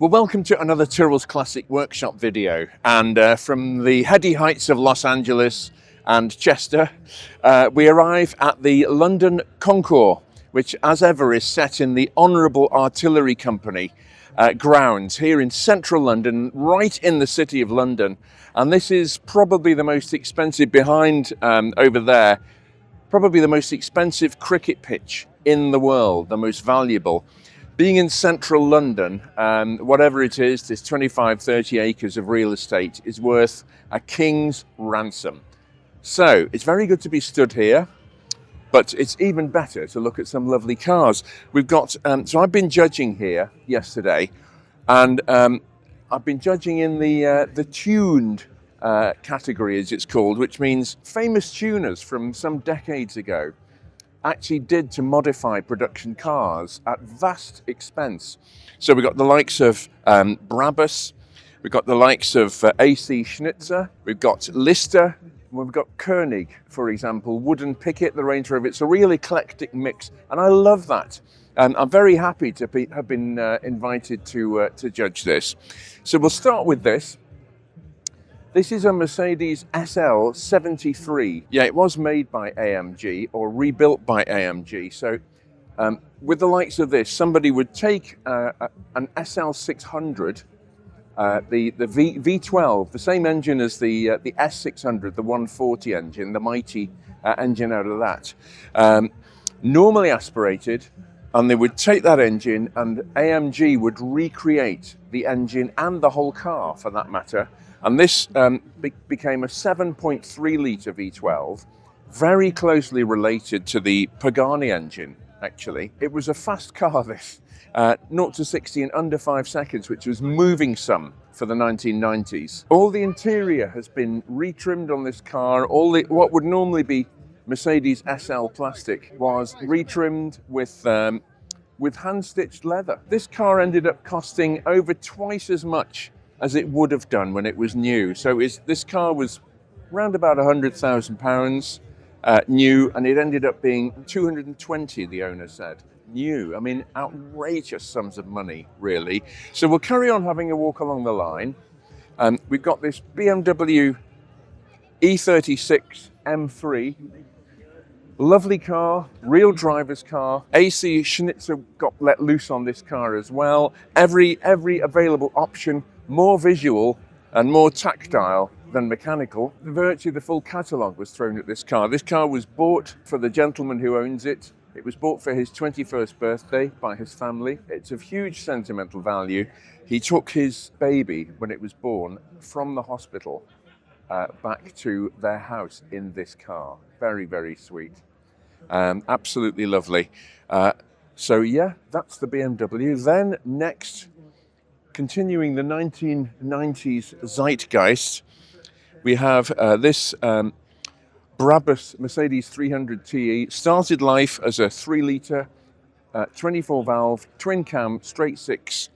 Well, welcome to another Tyrrell's Classic Workshop video. And from the heady heights of Los Angeles and Chester, we arrive at the London CONCOURS, which as ever is set in the Honourable Artillery Company grounds here in central London, right in the city of London. And this is probably the most expensive behind over there, probably the most expensive cricket pitch in the world, the most valuable. Being in central London, whatever it is, this 25, 30 acres of real estate is worth a king's ransom. So it's very good to be stood here, but it's even better to look at some lovely cars. We've got, so I've been judging here yesterday, and I've been judging in the tuned category, as it's called, which means famous tuners from some decades ago actually did to modify production cars at vast expense. So we've got the likes of Brabus, we've got the likes of AC Schnitzer, we've got Listister, we've got Koenig, for example, wooden Pickett, the Range Rover. It's a real eclectic mix, and I love that. I'm very happy to have been invited to judge this. So we'll start with this. This is a Mercedes SL 73. Yeah, it was made by AMG or rebuilt by AMG. So with the likes of this, somebody would take an SL 600, the V12, the same engine as the S600, the 140 engine, the mighty engine out of that, normally aspirated, and they would take that engine and AMG would recreate the engine and the whole car for that matter. And this became a 7.3 litre V12, very closely related to the Pagani engine, actually. It was a fast car, this, 0 to 60 in under 5 seconds, which was moving some for the 1990s. All the interior has been retrimmed on this car. What would normally be Mercedes SL plastic was retrimmed with hand-stitched leather. This car ended up costing over twice as much as it would have done when it was new. So this car was around about £100,000 new, and it ended up being 220, the owner said. New. I mean, outrageous sums of money, really. So we'll carry on having a walk along the line. We've got this BMW E36 M3. Lovely car, real driver's car. AC Schnitzer got let loose on this car as well. Every available option, more visual and more tactile than mechanical. Virtually the full catalogue was thrown at this car. This car was bought for the gentleman who owns it. It was bought for his 21st birthday by his family. It's of huge sentimental value. He took his baby when it was born from the hospital back to their house in this car. Very, very sweet. Absolutely lovely. So yeah, that's the BMW. Then next, continuing the 1990s zeitgeist, we have this Brabus Mercedes 300 TE. Started life as a 3 litre, 24 valve, twin cam, straight six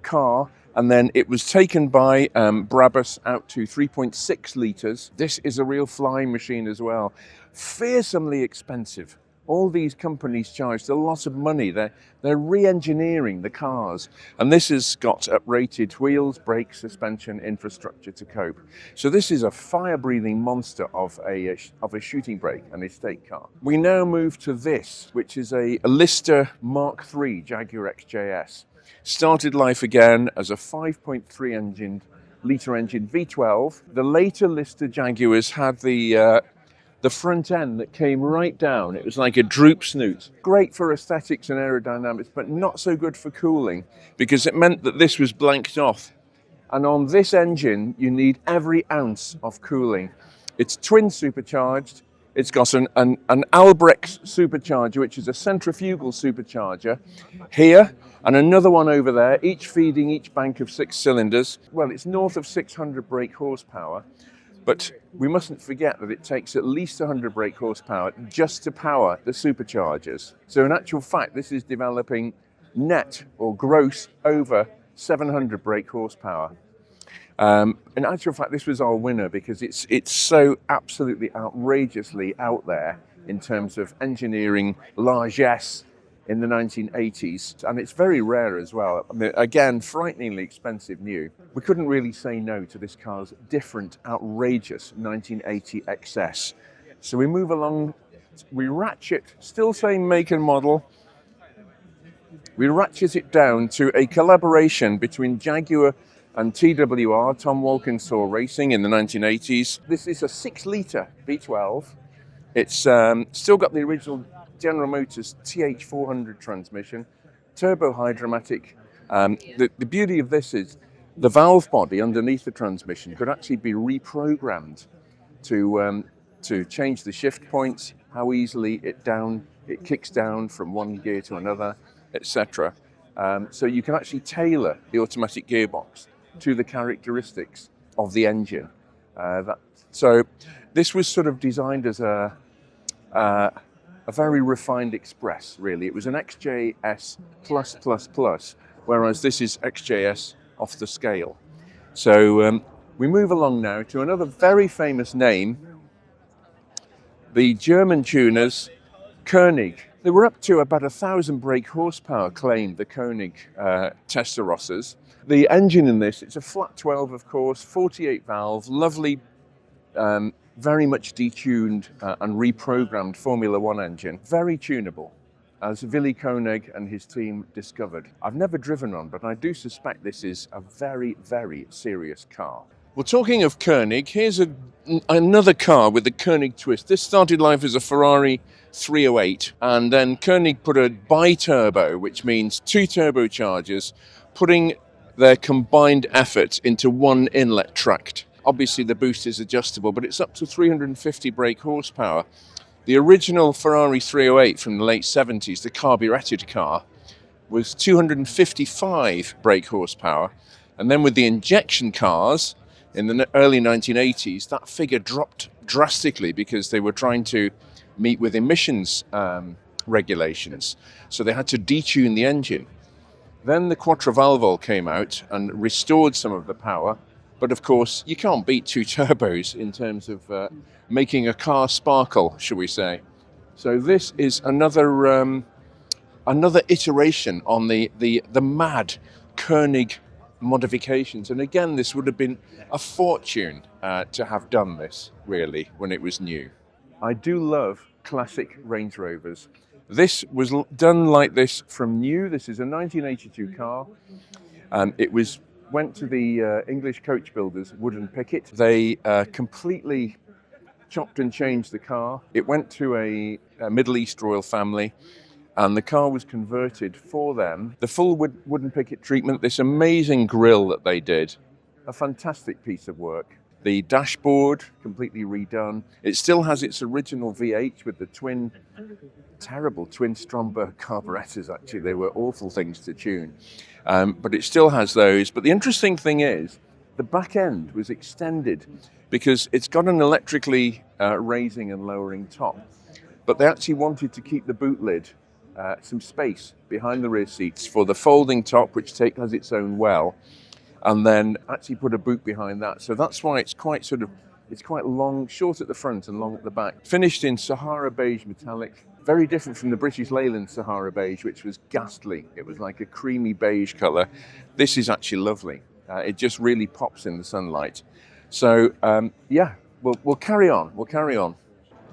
car. And then it was taken by Brabus out to 3.6 litres. This is a real flying machine as well. Fearsomely expensive. All these companies charged a lot of money. They're re-engineering the cars. And this has got uprated wheels, brakes, suspension, infrastructure to cope. So this is a fire-breathing monster of a shooting brake, an estate car. We now move to this, which is a Listister Mark III Jaguar XJS. Started life again as a 5.3 litre engine V12. The later Listister Jaguars had the front end that came right down. It was like a droop snoot. Great for aesthetics and aerodynamics, but not so good for cooling because it meant that this was blanked off. And on this engine, you need every ounce of cooling. It's twin supercharged. It's got an Albrecht supercharger, which is a centrifugal supercharger here, and another one over there, each feeding each bank of 6 cylinders. Well, it's north of 600 brake horsepower, but we mustn't forget that it takes at least 100 brake horsepower just to power the superchargers. So in actual fact, this is developing net or gross over 700 brake horsepower. In actual fact, this was our winner because it's so absolutely outrageously out there in terms of engineering largesse in the 1980s, and it's very rare as well. I mean, again, frighteningly expensive new. We couldn't really say no to this car's different, outrageous 1980 XS. So we move along, we ratchet, still same make and model, we ratchet it down to a collaboration between Jaguar and TWR, Tom Walkinshaw Racing, in the 1980s. This is a 6-litre V12. It's still got the original General Motors TH400 transmission, turbo hydromatic. The beauty of this is the valve body underneath the transmission could actually be reprogrammed to change the shift points, how easily it kicks down from one gear to another, etc. So you can actually tailor the automatic gearbox to the characteristics of the engine. So this was sort of designed as a very refined express, really. It was an XJS+++, whereas this is XJS off the scale. So we move along now to another very famous name, the German tuners Koenig. They were up to about 1,000 brake horsepower, claimed the Koenig Testarossers. The engine in this, it's a flat 12, of course, 48 valve, lovely, very much detuned and reprogrammed Formula One engine. Very tunable, as Willy Koenig and his team discovered. I've never driven one, but I do suspect this is a very, very serious car. Well, talking of Koenig, here's another car with the Koenig twist. This started life as a Ferrari 308, and then Koenig put a bi-turbo, which means 2 turbochargers, putting their combined effort into one inlet tract. Obviously the boost is adjustable, but it's up to 350 brake horsepower. The original Ferrari 308 from the late 70s, the carburetted car, was 255 brake horsepower. And then with the injection cars in the early 1980s, that figure dropped drastically because they were trying to meet with emissions regulations. So they had to detune the engine. Then the Quattrovalvole came out and restored some of the power. But of course, you can't beat 2 turbos in terms of making a car sparkle, shall we say. So this is another iteration on the mad Koenig modifications. And again, this would have been a fortune to have done this, really, when it was new. I do love classic Range Rovers. This was done like this from new. This is a 1982 car. It went to the English coach builders, Wood and Pickett. They completely chopped and changed the car. It went to a Middle East royal family, and the car was converted for them. The full Wood and Pickett treatment, this amazing grille that they did, a fantastic piece of work. The dashboard, completely redone. It still has its original V8 with the terrible twin Stromberg carburetors, actually. They were awful things to tune. But it still has those. But the interesting thing is, the back end was extended because it's got an electrically raising and lowering top. But they actually wanted to keep the boot lid some space behind the rear seats for the folding top, which has its own well, and then actually put a boot behind that. So that's why it's quite long, short at the front and long at the back. Finished in Sahara beige metallic. Very different from the British Leyland Sahara beige, which was ghastly. It was like a creamy beige colour. This is actually lovely. It just really pops in the sunlight. So yeah, we'll carry on. We'll carry on.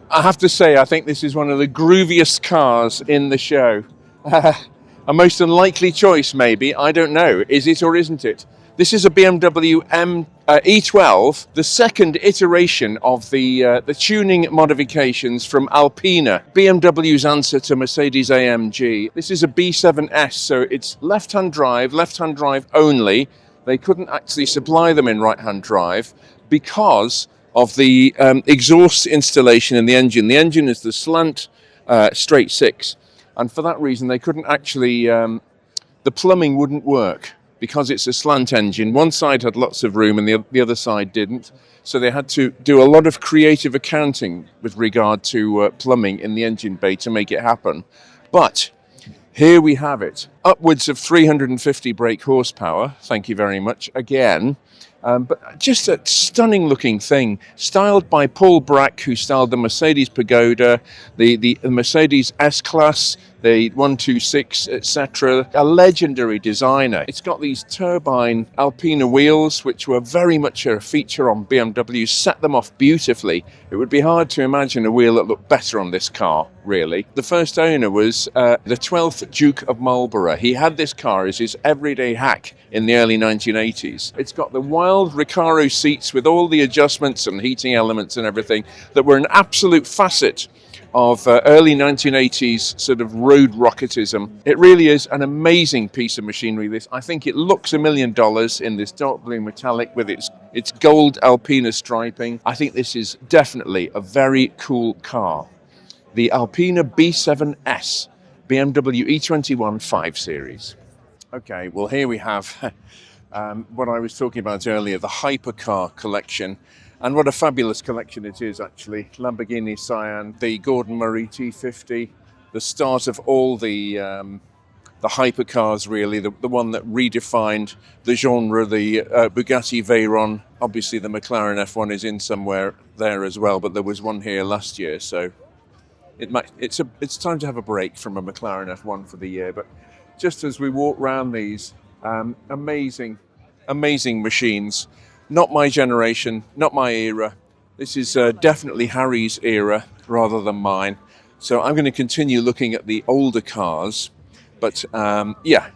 I have to say, I think this is one of the grooviest cars in the show. A most unlikely choice, maybe. I don't know. Is it or isn't it? This is a BMW E12, the second iteration of the tuning modifications from Alpina, BMW's answer to Mercedes AMG. This is a B7S, so it's left-hand drive only. They couldn't actually supply them in right-hand drive because of the exhaust installation in the engine. The engine is the slant straight 6, and for that reason they couldn't actually, the plumbing wouldn't work. Because it's a slant engine, one side had lots of room and the other side didn't. So they had to do a lot of creative accounting with regard to plumbing in the engine bay to make it happen. But here we have it. upwards of 350 brake horsepower. Thank you very much again. But just a stunning looking thing, styled by Paul Brack, who styled the Mercedes Pagoda, the Mercedes S-Class, the 126, etc. A legendary designer. It's got these turbine Alpina wheels, which were very much a feature on BMW, set them off beautifully. It would be hard to imagine a wheel that looked better on this car, really. The first owner was the 12th Duke of Marlborough. He had this car as his everyday hack in the early 1980s. It's got the wild Recaro seats with all the adjustments and heating elements and everything that were an absolute facet of early 1980s sort of road rocketism. It really is an amazing piece of machinery, this. I think it looks $1 million in this dark blue metallic with its gold Alpina striping. I think this is definitely a very cool car. The Alpina B7S BMW E21 5 Series. Okay, well here we have what I was talking about earlier, the Hypercar collection. And what a fabulous collection it is, actually. Lamborghini Cyan, the Gordon Murray T50, the start of all the hypercars, really, the one that redefined the genre, the Bugatti Veyron. Obviously, the McLaren F1 is in somewhere there as well, but there was one here last year, so it's time to have a break from a McLaren F1 for the year. But just as we walk around these amazing machines, not my generation, not my era. This is definitely Harry's era rather than mine. So I'm going to continue looking at the older cars. But yeah,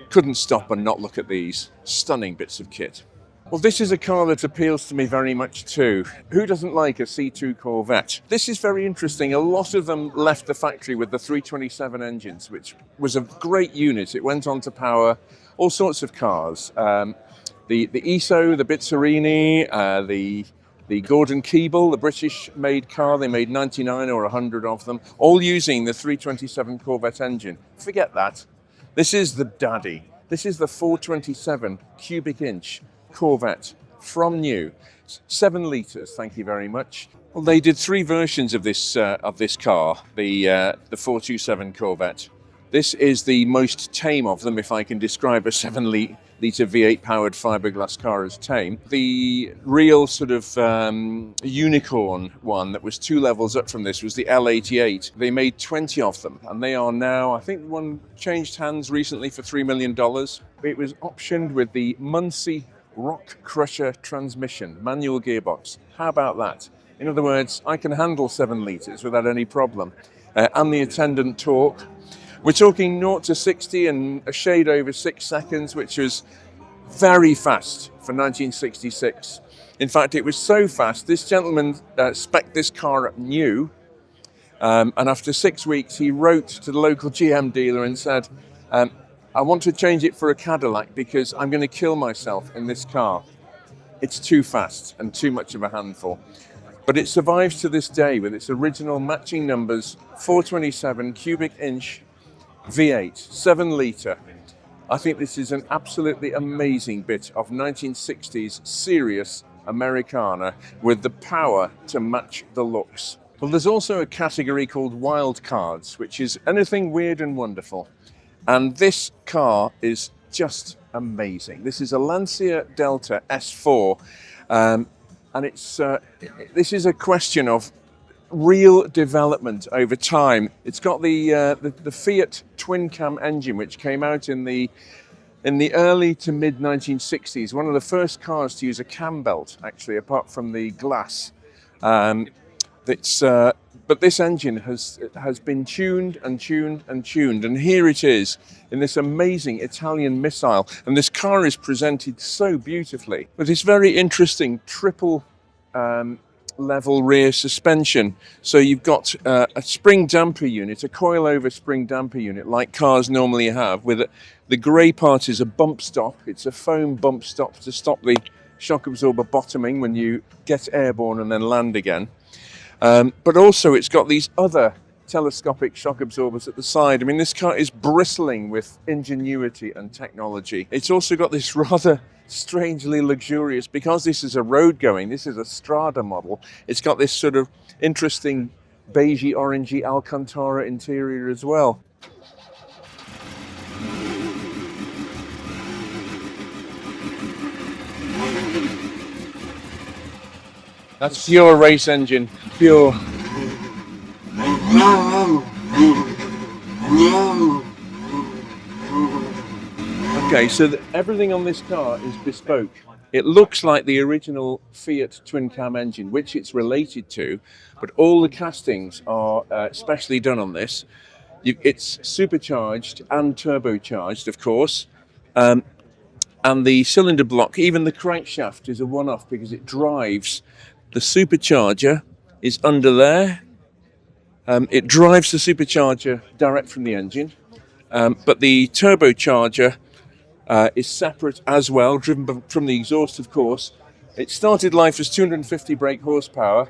couldn't stop and not look at these stunning bits of kit. Well, this is a car that appeals to me very much too. Who doesn't like a C2 Corvette? This is very interesting. A lot of them left the factory with the 327 engines, which was a great unit. It went on to power all sorts of cars. The ESO, the Bizzarini, the Gordon Keeble, the British-made car. They made 99 or 100 of them, all using the 327 Corvette engine. Forget that. This is the daddy. This is the 427 cubic inch Corvette from new. 7 litres, thank you very much. Well, they did 3 versions of this car, the 427 Corvette. This is the most tame of them, if I can describe a 7-litre V8 powered fiberglass car as tame. The real sort of unicorn one that was 2 levels up from this was the L88. They made 20 of them, and they are now, I think one changed hands recently for $3 million. It was optioned with the Muncie Rock Crusher transmission, manual gearbox. How about that? In other words, I can handle 7 litres without any problem. And the attendant torque. We're talking 0 to 60 in a shade over 6 seconds, which was very fast for 1966. In fact, it was so fast, this gentleman spec'd this car up new, and after 6 weeks, he wrote to the local GM dealer and said, I want to change it for a Cadillac because I'm going to kill myself in this car. It's too fast and too much of a handful. But it survives to this day with its original matching numbers, 427 cubic inch V8, 7 litre. I think this is an absolutely amazing bit of 1960s serious Americana with the power to match the looks. Well, there's also a category called wild cards, which is anything weird and wonderful. And this car is just amazing. This is a Lancia Delta S4, and this is a question of real development over time. It's got the Fiat twin cam engine, which came out in the early to mid 1960s. One of the first cars to use a cam belt, actually, apart from the glass. But this engine has been tuned and tuned and tuned, and here it is in this amazing Italian missile. And this car is presented so beautifully with this very interesting triple level rear suspension. So you've got a spring damper unit, a coil-over spring damper unit like cars normally have, with the grey part is a bump stop. It's a foam bump stop to stop the shock absorber bottoming when you get airborne and then land again. But also it's got these other telescopic shock absorbers at the side. I mean, this car is bristling with ingenuity and technology. It's also got this rather strangely luxurious, because this is a road going, this is a Strada model, it's got this sort of interesting beigey orangey Alcantara interior as well. That's pure race engine, pure. Okay, so everything on this car is bespoke. It looks like the original Fiat twin-cam engine, which it's related to, but all the castings are specially done on this. It's supercharged and turbocharged, of course, and the cylinder block, even the crankshaft, is a one-off because it drives. The supercharger is under there. It drives the supercharger direct from the engine, but the turbocharger is separate as well, driven from the exhaust, of course. It started life as 250 brake horsepower,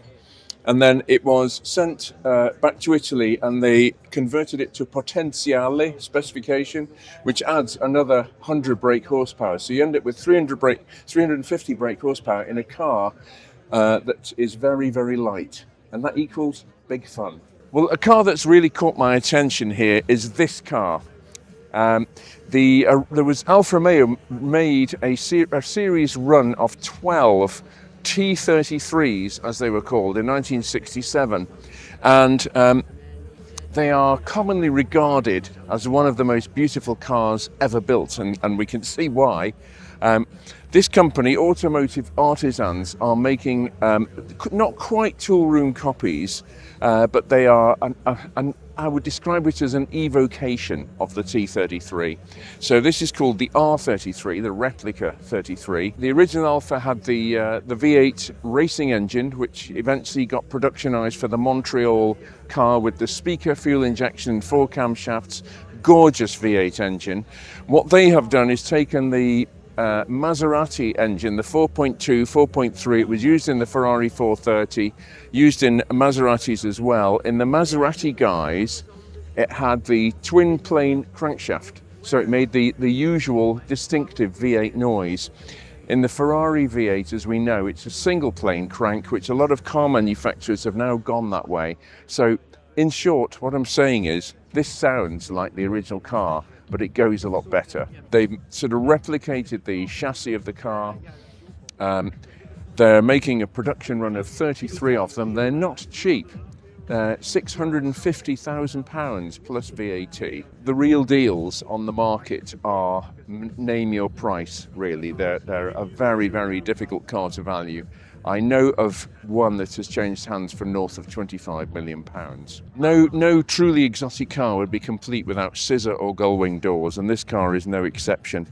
and then it was sent back to Italy, and they converted it to Potenziale specification, which adds another 100 brake horsepower. So you end up with 350 brake horsepower in a car that is very, very light, and that equals big fun. Well, a car that's really caught my attention here is this car. There was Alfa Romeo made a series run of 12 T33s, as they were called, in 1967, and they are commonly regarded as one of the most beautiful cars ever built, and we can see why. This company, Automotive Artisans, are making not quite tool room copies, but they are I would describe it as an evocation of the T33. So this is called the R33, the replica 33. The original Alfa had the V8 racing engine, which eventually got productionized for the Montreal car with the speaker, fuel injection, 4 camshafts, gorgeous V8 engine. What they have done is taken the Maserati engine, the 4.2, 4.3. It was used in the Ferrari 430, used in Maseratis as well. In the Maserati guys, it had the twin plane crankshaft, so it made the usual distinctive V8 noise. In the Ferrari V8, as we know, it's a single plane crank, which a lot of car manufacturers have now gone that way. So in short, what I'm saying is this sounds like the original car, but it goes a lot better. They've sort of replicated the chassis of the car. They're making a production run of 33 of them. They're not cheap. £650,000 plus VAT. The real deals on the market are name your price, really. They're a very, very difficult car to value. I know of one that has changed hands for north of £25 million. No truly exotic car would be complete without scissor or gull-wing doors, and this car is no exception.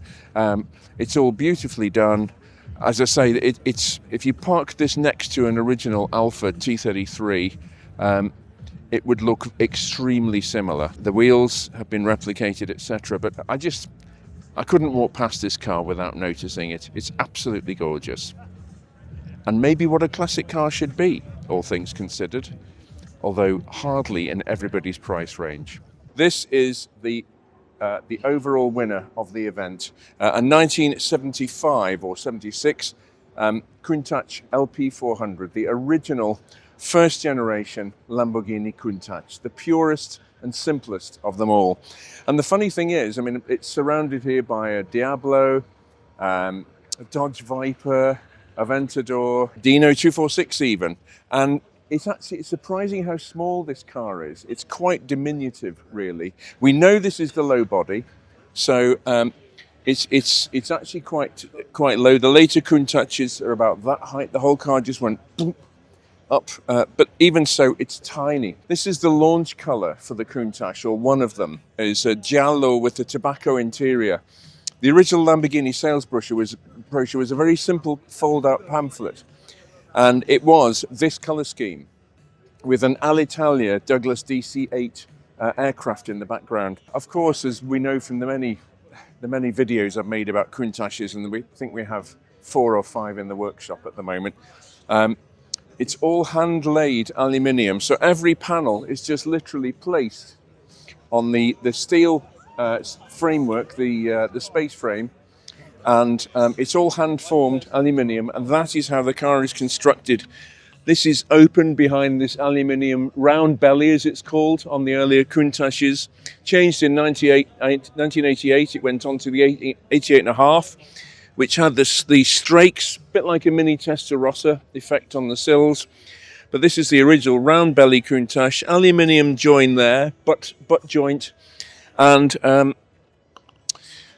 It's all beautifully done. As I say, it's if you park this next to an original Alfa T33, it would look extremely similar. The wheels have been replicated, etc. But I couldn't walk past this car without noticing it. It's absolutely gorgeous. And maybe what a classic car should be, all things considered, although hardly in everybody's price range. This is the overall winner of the event, a 1975 or 76 Countach LP400, the original first generation Lamborghini Countach, the purest and simplest of them all. And the funny thing is, I mean, it's surrounded here by a Diablo, a Dodge Viper, Aventador, Dino 246 even, and it's surprising how small this car is. It's quite diminutive, really. We know this is the low body, so it's actually quite low. The later Countaches are about that height. The whole car just went boop, up, but even so, it's tiny. This is the launch color for the Countach, or one of them, is a giallo with a tobacco interior. The original Lamborghini sales brochure was a very simple fold-out pamphlet, and it was this colour scheme with an Alitalia Douglas DC-8 aircraft in the background. Of course, as we know from the many videos I've made about Countaches, and we think we have 4 or 5 in the workshop at the moment, it's all hand-laid aluminium, so every panel is just literally placed on the steel framework, the space frame, and it's all hand-formed aluminium, and that is how the car is constructed. This is open behind this aluminium round belly, as it's called, on the earlier Countaches. Changed in 1988, it went on to the 88.5. which had these strakes, a bit like a mini Testarossa effect on the sills. But this is the original round belly Countach, aluminium join there, butt joint, and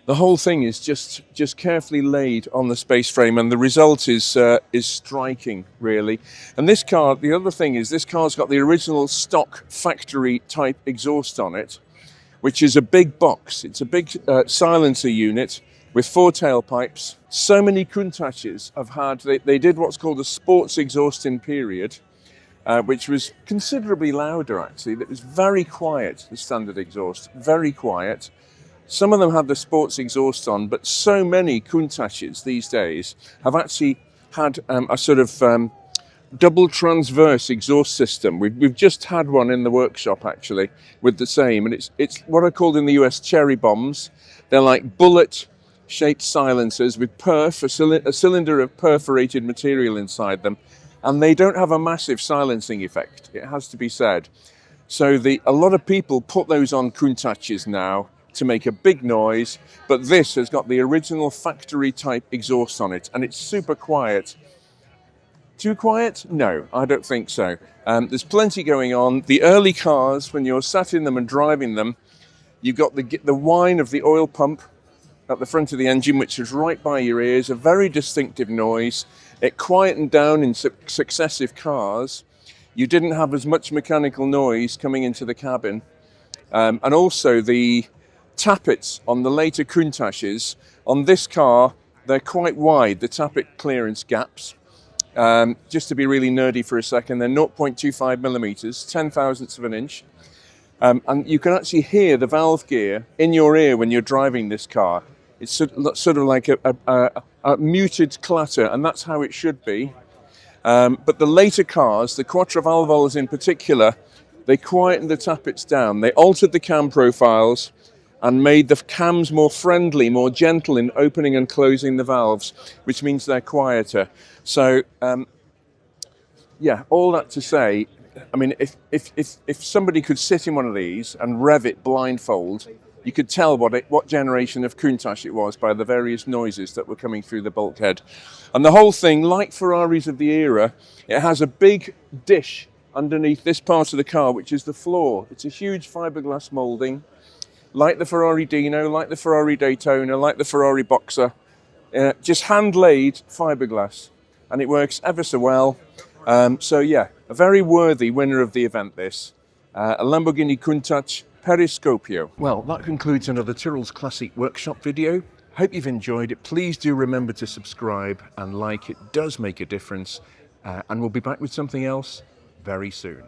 the whole thing is just carefully laid on the space frame, and the result is striking, really. And this car, the other thing is, this car's got the original stock factory type exhaust on it, which is a big box. It's a big silencer unit with 4 tailpipes. So many Countaches have had, they did what's called a sports exhausting period, which was considerably louder actually. That was very quiet, the standard exhaust, very quiet. Some of them had the sports exhaust on, but so many Countaches these days have actually had a sort of double transverse exhaust system. We've just had one in the workshop actually with the same, and it's what are called in the US cherry bombs. They're like bullet-shaped silencers with a cylinder of perforated material inside them, and they don't have a massive silencing effect, it has to be said. So a lot of people put those on Countaches now to make a big noise, but this has got the original factory type exhaust on it, and it's super quiet. Too quiet? No, I don't think so. There's plenty going on. The early cars, when you're sat in them and driving them, you've got the whine of the oil pump at the front of the engine, which is right by your ears, a very distinctive noise. It quietened down in successive cars. You didn't have as much mechanical noise coming into the cabin. And also the tappets on the later Countaches, on this car, they're quite wide, the tappet clearance gaps. Just to be really nerdy for a second, they're 0.25 millimeters, 10,000ths of an inch. And you can actually hear the valve gear in your ear when you're driving this car. It's sort of like a muted clatter, and that's how it should be. But the later cars, the Quattrovalvoles in particular, they quietened the tappets down. They altered the cam profiles and made the cams more friendly, more gentle in opening and closing the valves, which means they're quieter. So, yeah, all that to say, I mean, if somebody could sit in one of these and rev it blindfold, you could tell what generation of Countach it was by the various noises that were coming through the bulkhead. And the whole thing, like Ferraris of the era, it has a big dish underneath this part of the car, which is the floor. It's a huge fiberglass moulding, like the Ferrari Dino, like the Ferrari Daytona, like the Ferrari Boxer, just hand-laid fiberglass, and it works ever so well. So yeah, a very worthy winner of the event this. A Lamborghini Countach Periscopio. Well, that concludes another Tyrrell's Classic Workshop video. Hope you've enjoyed it. Please do remember to subscribe and like, it does make a difference. And we'll be back with something else very soon.